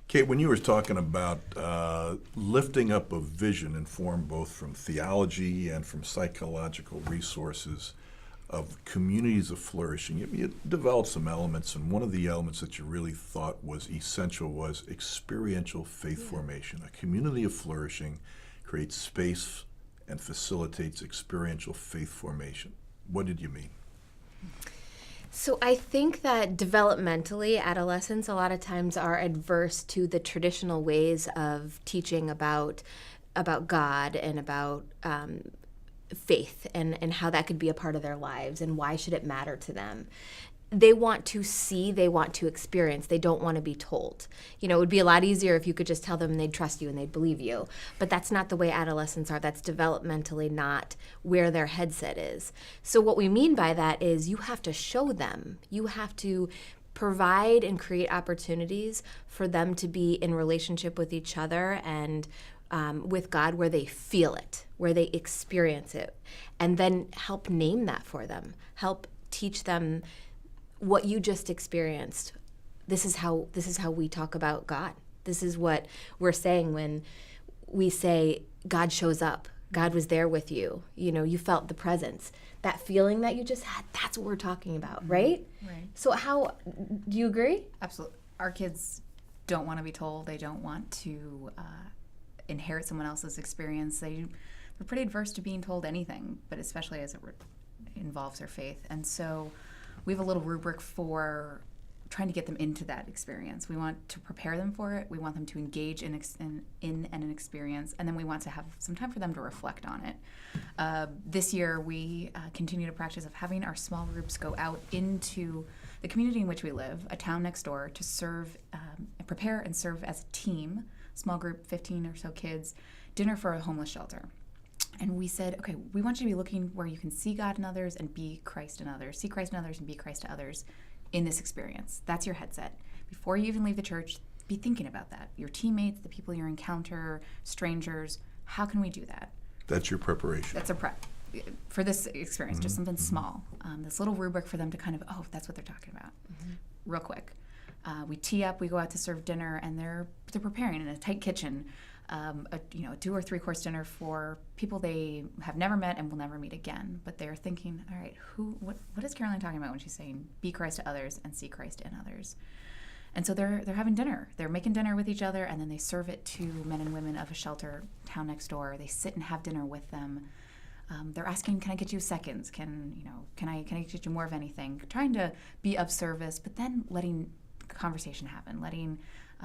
Kate, when you were talking about lifting up a vision informed both from theology and from psychological resources of communities of flourishing, you developed some elements, and one of the elements that you really thought was essential was experiential faith formation. A community of flourishing creates space and facilitates experiential faith formation. What did you mean? So I think that developmentally, adolescents a lot of times are adverse to the traditional ways of teaching about God and about faith and how that could be a part of their lives and why should it matter to them. They want to see, they want to experience, they don't want to be told. You know, it would be a lot easier if you could just tell them and they'd trust you and they'd believe you. But that's not the way adolescents are. That's developmentally not where their headset is. So what we mean by that is you have to show them. You have to provide and create opportunities for them to be in relationship with each other and with God where they feel it, where they experience it, and then help name that for them. Help teach them what you just experienced. This is how we talk about God. This is what we're saying when we say God shows up. God was there with you. You know, you felt the presence. That feeling that you just had, that's what we're talking about, right? Right. So how, do you agree? Absolutely. Our kids don't want to be told. They don't want to inherit someone else's experience. They're pretty adverse to being told anything, but especially as it involves their faith. And so we have a little rubric for trying to get them into that experience. We want to prepare them for it. We want them to engage in an experience, and then we want to have some time for them to reflect on it. This year, we continue to practice of having our small groups go out into the community in which we live, a town next door, to serve, prepare and serve as a team, small group, 15 or so kids, dinner for a homeless shelter. And we said, okay, we want you to be looking where you can see God in others and be Christ in others. See Christ in others and be Christ to others in this experience. That's your headset. Before you even leave the church, be thinking about that. Your teammates, the people you encounter, strangers, how can we do that? That's your preparation. That's a prep for this experience, just something small. This little rubric for them to kind of, oh, that's what they're talking about. Real quick. We tee up, we go out to serve dinner, and they're preparing in a tight kitchen. A 2 or 3 course dinner for people they have never met and will never meet again. But they're thinking, all right, what is Caroline talking about when she's saying be Christ to others and see Christ in others? And so they're having dinner. They're making dinner with each other, and then they serve it to men and women of a shelter town next door. They sit and have dinner with them. They're asking, can I get you seconds? Can I get you more of anything? Trying to be of service, but then letting conversation happen, letting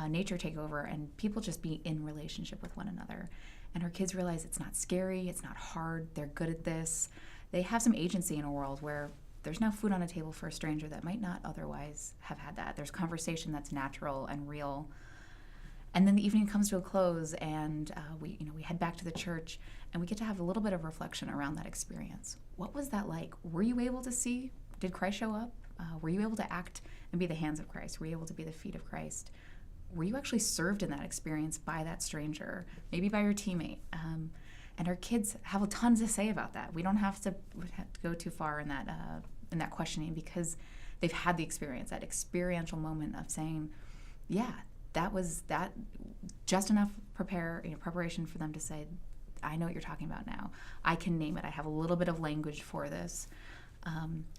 nature take over and people just be in relationship with one another. And our kids realize it's not scary, it's not hard, they're good at this. They have some agency in a world where there's now food on a table for a stranger that might not otherwise have had that. There's conversation that's natural and real. And then the evening comes to a close, and we head back to the church, and we get to have a little bit of reflection around that experience. What was that like? Were you able to see? Did Christ show up? Were you able to act and be the hands of Christ? Were you able to be the feet of Christ? Were you actually served in that experience by that stranger, maybe by your teammate? And our kids have a ton to say about that. We don't have to go too far in that questioning, because they've had the experience, that experiential moment of saying, yeah, that was that just enough preparation for them to say, I know what you're talking about now. I can name it. I have a little bit of language for this.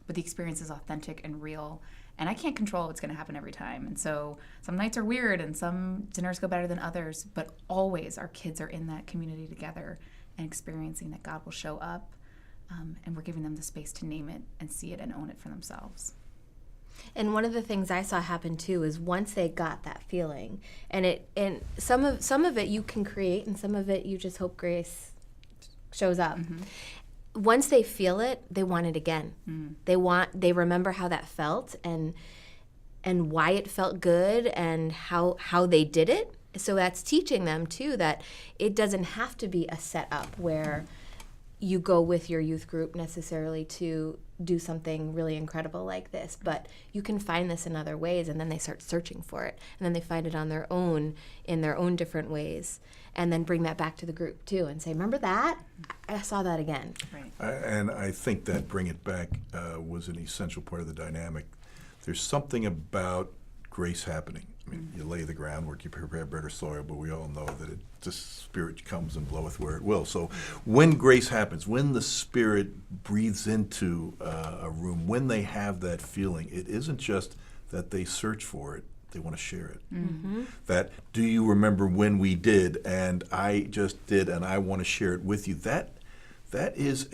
But the experience is authentic and real. And I can't control what's going to happen every time. And so some nights are weird and some dinners go better than others. But always our kids are in that community together and experiencing that God will show up. And we're giving them the space to name it and see it and own it for themselves. And one of the things I saw happen too is once they got that feeling, and some of it you can create, and some of it you just hope grace shows up. Mm-hmm. Once they feel it, they want it again. They remember how that felt and why it felt good and how they did it. So that's teaching them too that it doesn't have to be a setup where you go with your youth group necessarily to do something really incredible like this, but you can find this in other ways, and then they start searching for it, and then they find it on their own in their own different ways, and then bring that back to the group too and say, remember that? I saw that again. Right. And I think that bring it back was an essential part of the dynamic. There's something about grace happening. I mean, you lay the groundwork, you prepare better soil, but we all know that it just Spirit comes and bloweth where it will. So when grace happens, when the Spirit breathes into a room, when they have that feeling, it isn't just that they search for it, they want to share it. That, do you remember when we did, and I just did, and I want to share it with you. That is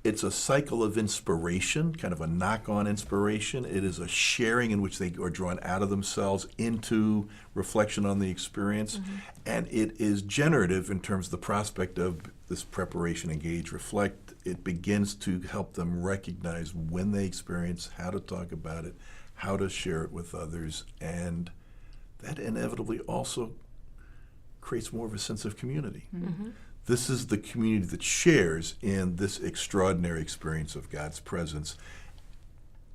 it's a cycle of inspiration, kind of a knock-on inspiration. It is a sharing in which they are drawn out of themselves into reflection on the experience. And it is generative in terms of the prospect of this preparation, engage, reflect. It begins to help them recognize when they experience, how to talk about it, how to share it with others. And that inevitably also creates more of a sense of community. This is the community that shares in this extraordinary experience of God's presence.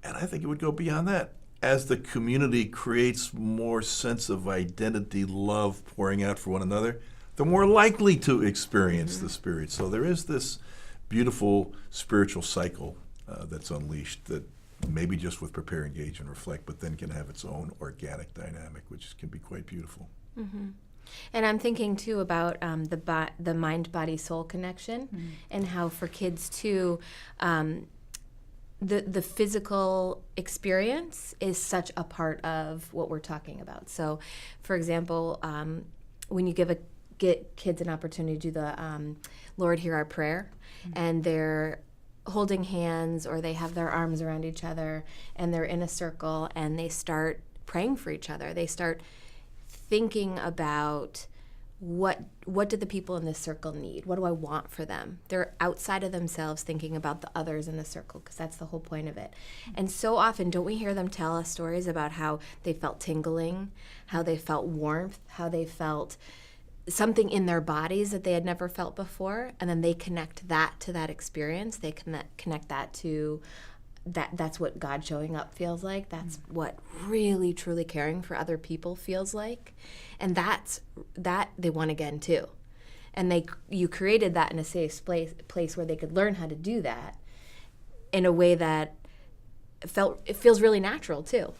And I think it would go beyond that. As the community creates more sense of identity, love pouring out for one another, they're more likely to experience the Spirit. So there is this beautiful spiritual cycle that's unleashed that maybe just with prepare, engage, and reflect, but then can have its own organic dynamic, which can be quite beautiful. And I'm thinking too about the mind, body, soul connection, and how for kids too, the physical experience is such a part of what we're talking about. So, for example, when you get kids an opportunity to do the Lord, hear our prayer, and they're holding hands or they have their arms around each other and they're in a circle and they start praying for each other. They start thinking about what do the people in this circle need? What do I want for them? They're outside of themselves thinking about the others in the circle, because that's the whole point of it. And so often, don't we hear them tell us stories about how they felt tingling, how they felt warmth, how they felt something in their bodies that they had never felt before, and then they connect that to that experience. They connect that to that's what God showing up feels like. That's what really, truly caring for other people feels like. And that they want again too. And you created that in a safe place where they could learn how to do that in a way that it feels really natural too.